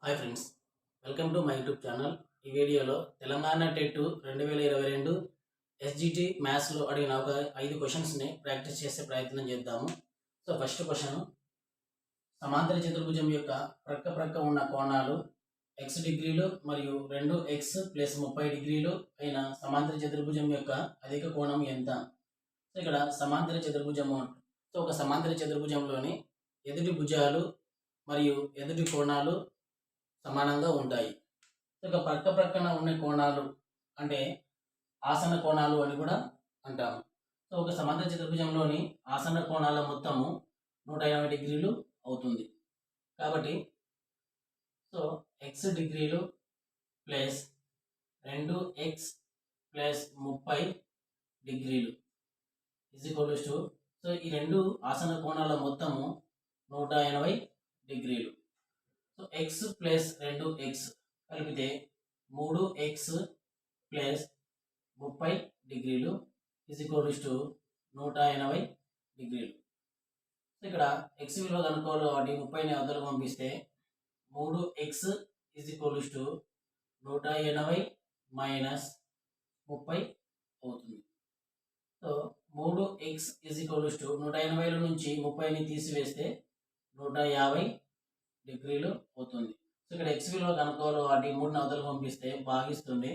Hi friends, welcome to my YouTube channel. ఈ వీడియోలో Telangana TET 2022 SGT మ్యాథ్స్లో అడిగిన ఒక 5 క్వశ్చన్స్ని ప్రాక్టీస్ చేసే ప్రయత్నం చేద్దాము. సో ఫస్ట్ క్వశ్చన్, సమాంతర చతుర్భుజం యొక్క ప్రక్క ఉన్న కోణాలు x డిగ్రీలు మరియు 2x + 30 డిగ్రీలు అయిన సమాంతర చతుర్భుజం యొక్క అధిక కోణం ఎంత? సో ఇక్కడ సమాంతర చతుర్భుజము, సో ఒక సమాంతర చతుర్భుజంలోని ఎదుటి భుజాలు మరియు ఎదుటి కోణాలు సమానంగా ఉంటాయి. ఇక ప్రక్కన ఉన్న కోణాలు అంటే ఆసన కోణాలు అని కూడా అంటాము. సో ఒక సమాంతర చతుర్భుజంలోని ఆసన కోణాల మొత్తము 180 డిగ్రీలు అవుతుంది. కాబట్టి సో x డిగ్రీలు ప్లస్ 2x ప్లస్ 30 డిగ్రీలు ఈజ్ ఈక్వల్స్ టు, సో ఈ రెండు ఆసన కోణాల మొత్తము 180 డిగ్రీలు. సో x ప్లస్ 2x కలిపితే 3x ప్లస్ 30 డిగ్రీలు ఈజ్ ఈక్వల్స్ టు 180 డిగ్రీలు. ఇక్కడ x విలువ కనుక్కోవాలి కాబట్టి 30ని అవతలకు పంపిస్తే 3x is equals to 180 minus 30 అవుతుంది. So 3x is equals to 180లో నుంచి 30ని తీసివేస్తే 150 డిగ్రీలు అవుతుంది. సో ఇక్కడ x విలువ కనుక్కోవాలి కాబట్టి 3ని అవతలకు పంపిస్తే భాగిస్తుంది.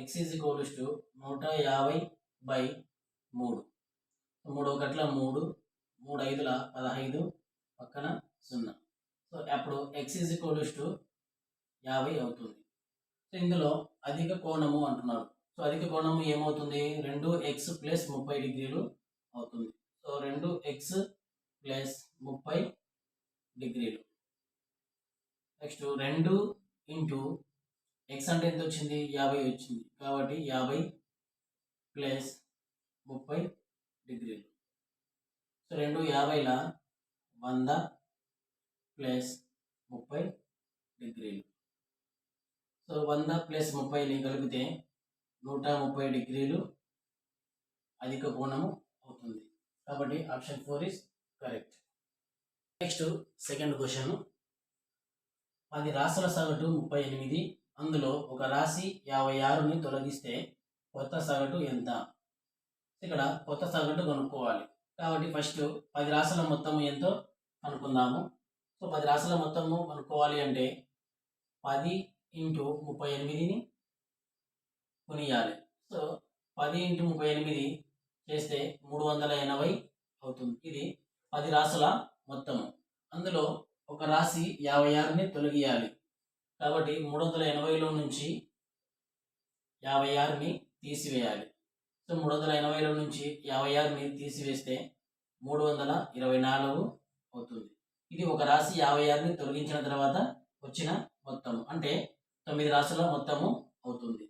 x is equals to 150/3. 3 ఒకట్ల 3, 3 5ల 15, పక్కన 0. సో అప్పుడు x ఈజ్ ఈక్వల్స్ టు 50 అవుతుంది. సో ఇందులో అధిక కోణము అంటున్నారు. సో అధిక కోణము ఏమవుతుంది? 2x ప్లస్ 30 డిగ్రీలు అవుతుంది. సో 2x ప్లస్ 30 డిగ్రీలు. నెక్స్ట్ 2 ఇంటూ x అంటే ఎంత వచ్చింది? 50 వచ్చింది. కాబట్టి 50 ప్లస్ 30 డిగ్రీలు. సో 2 50ల 100 ప్లస్ 30 డిగ్రీలు. సో 100 ప్లస్ 30ని కలిపితే 130 డిగ్రీలు అధిక కోణము అవుతుంది. కాబట్టి option 4 is correct. Next second question, 10 రాశుల సగటు 38, అందులో ఒక రాశి 56ని తొలగిస్తే కొత్త సగటు ఎంత? ఇక్కడ కొత్త సగటు కనుక్కోవాలి. కాబట్టి ఫస్ట్ 10 రాశుల మొత్తము ఎంతో కనుక్కుందాము. సో 10 రాశుల మొత్తము కనుక్కోవాలి అంటే 10 ఇంటూ 38ని కొనియాలి. సో 10 ఇంటూ 38 చేస్తే 380 అవుతుంది. ఇది 10 రాశుల మొత్తము. అందులో ఒక రాశి 56ని తొలగియాలి. కాబట్టి 380లో నుంచి 56ని తీసివేయాలి. సో 380లో నుంచి 56ని తీసివేస్తే 324 అవుతుంది. ఇది ఒక రాశి 56ని తొలగించిన తర్వాత వచ్చిన మొత్తము, అంటే 9 రాశుల మొత్తము అవుతుంది.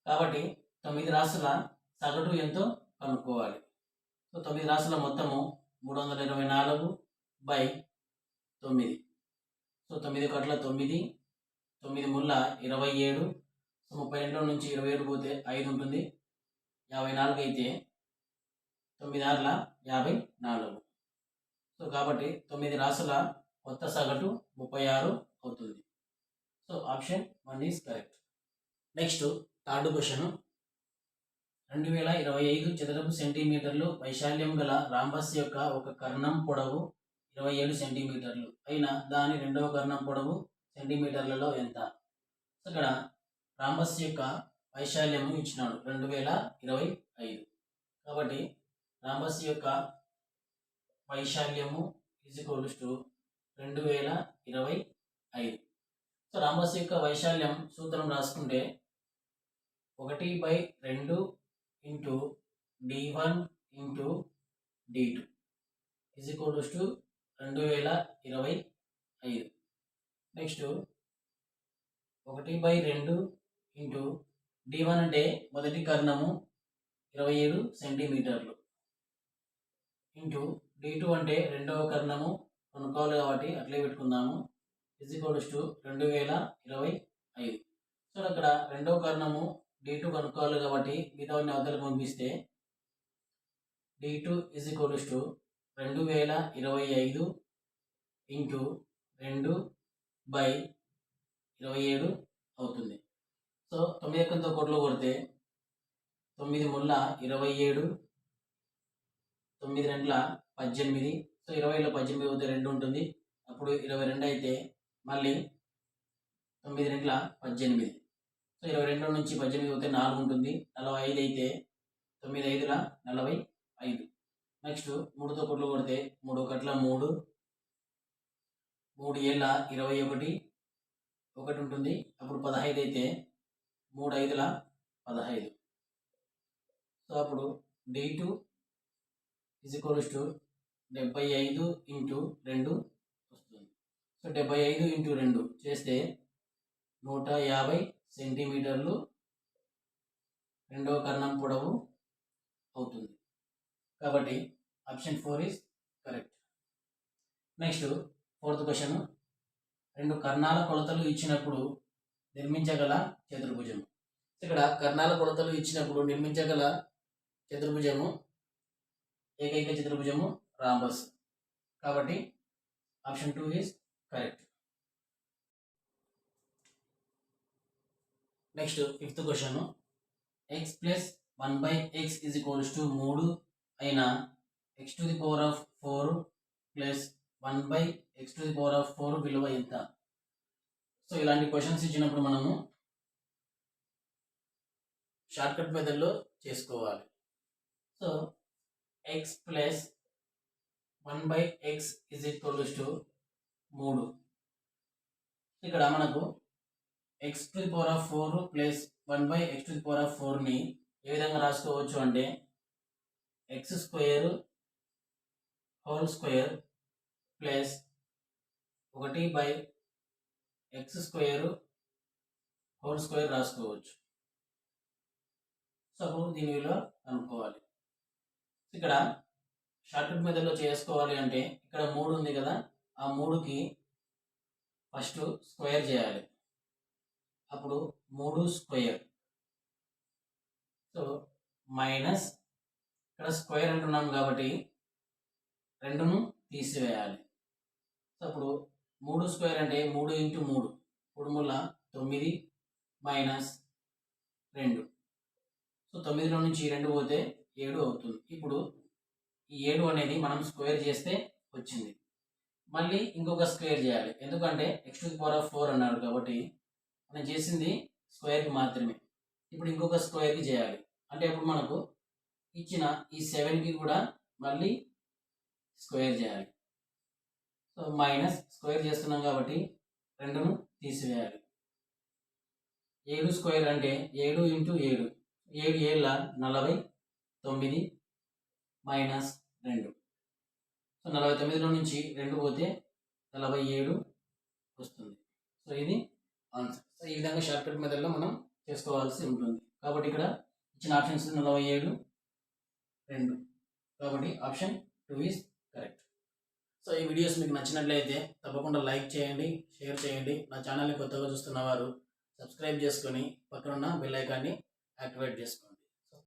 కాబట్టి 9 రాశుల సగటు ఎంతో కనుక్కోవాలి. సో 9 రాశుల మొత్తము 324/9. సో 9 ఒకట్ల 9, 9 ముళ్ళ 27. సో 32 నుంచి 27 పోతే 5 ఉంటుంది. 54 అయితే 9 ఆరుల 54. సో కాబట్టి 9 రాశుల కొత్త సగటు 36 అవుతుంది. So option 1 is correct. Next third question, 2025 చదరపు సెంటీమీటర్లు వైశాల్యం గల రాంబస్ యొక్క ఒక కర్ణం పొడవు 27 సెంటీమీటర్లు అయిన దాని రెండవ కర్ణం పొడవు సెంటీమీటర్లలో ఎంత? ఇక్కడ రాంబస్ యొక్క వైశాల్యము ఇచ్చినాడు 2025. కాబట్టి రాంబస్ యొక్క వైశాల్యము is equals to 2025. So rhombus యొక్క వైశాల్యం సూత్రం రాసుకుంటే 1/2 into d1 into d2 is equals to 2025. Next 1/2 into d1 అంటే మొదటి కర్ణము 27 సెంటీమీటర్లు ఇంటూ d2 అంటే రెండవ కర్ణము కనుక్కోవాలి కాబట్టి అట్లే పెట్టుకుందాము, ఈజ్ ఈక్వల్స్ టు 2025. సో అక్కడ రెండవ కర్ణము d2 కనుక్కోవాలి కాబట్టి మిగతావన్నీ అవతలకు పంపిస్తే d2 is equals to 2025 into 2/27 అవుతుంది. సో 9 ఎక్కంతో కోట్లో కొడితే 9 ముళ్ళ 27, 9 రెండ్ల 18. సో 20లో 18 పోతే 2 ఉంటుంది, అప్పుడు 22 అయితే మళ్ళీ 9 రెండ్ల 18. సో 22 నుంచి 18 పోతే 4 ఉంటుంది, 45 అయితే 9 5ల 45. నెక్స్ట్ 3తో కోట్లు కొడితే 3 1ల 3, 3 7ల 21, 1 ఉంటుంది, అప్పుడు 15 అయితే 3 5ల 15. సో అప్పుడు D2 = 75 ఇంటూ 2 వస్తుంది. సో 75 ఇంటూ 2 చేస్తే 150 సెంటీమీటర్లు రెండవ కర్ణం పొడవు అవుతుంది. కాబట్టి option 4 is correct. Next 4th question, 2 కర్ణాల కొలతలు ఇచ్చినప్పుడు నిర్మించగల చతుర్భుజం. ఇక్కడ కర్ణాల కొలతలు ఇచ్చినప్పుడు నిర్మించగల చతుర్భుజము ఏకైక చతుర్భుజము రాంబస్. కాబట్టి option 2 is correct. Next 5th question, x + 1/x = 3 అయిన x⁴ + 1/x⁴ విలువ ఎంత? సో ఇలాంటి క్వశ్చన్స్ ఇచ్చినప్పుడు మనము షార్ట్కట్ మెథడ్లో చేసుకోవాలి. So x + 1/x = 3. ఇక్కడ మనకు x⁴ + 1/x⁴ ఏ విధంగా రాసుకోవచ్చు అంటే x² whole square plus 1/x² whole square రాసుకోవచ్చు. సో అప్పుడు దీని విలువ కనుక్కోవాలి. ఇక్కడ షార్ట్కట్ మెథడ్లో చేసుకోవాలి అంటే ఇక్కడ 3 ఉంది కదా, ఆ 3కి ఫస్ట్ స్క్వేర్ చేయాలి. అప్పుడు 3². సో మైనస్ ఇక్కడ స్క్వేర్ అంటున్నాం కాబట్టి 2ను తీసివేయాలి. సో అప్పుడు 3² అంటే 3 × 3, 3 ముళ్ళ 9 మైనస్ 2. సో 9లో నుంచి 2 పోతే 7 అవుతుంది. ఇప్పుడు ఈ 7 అనేది మనం స్క్వేర్ చేస్తే వచ్చింది. మళ్ళీ ఇంకొక స్క్వేర్ చేయాలి, ఎందుకంటే x⁴ అన్నాడు కాబట్టి మనం చేసింది స్క్వేర్కి మాత్రమే. ఇప్పుడు ఇంకొక స్క్వేర్కి చేయాలి అంటే అప్పుడు మనకు ఇచ్చిన ఈ 7కి కూడా మళ్ళీ స్క్వేర్ చేయాలి. సో మైనస్ స్క్వేర్ చేస్తున్నాం కాబట్టి 2ను తీసివేయాలి. 7² అంటే 7 × 7, 7 7ల 49 మైనస్ 2. సో 49లో నుంచి 2 పోతే 47 వస్తుంది. సో ఇది ఆన్సర్. సో ఈ విధంగా షార్ట్కట్ మెథడ్లో మనం చేసుకోవాల్సి ఉంటుంది. కాబట్టి ఇక్కడ ఇచ్చిన ఆప్షన్స్ 47, 2. కాబట్టి ఆప్షన్ 2 ఈజ్ కరెక్ట్. సో ఈ వీడియోస్ మీకు నచ్చినట్లయితే తప్పకుండా లైక్ చేయండి, షేర్ చేయండి. నా ఛానల్ని కొత్తగా చూస్తున్న వారు సబ్స్క్రైబ్ చేసుకొని పక్కనున్న బెల్ ఐకాన్ని యాక్టివేట్ చేసుకోండి.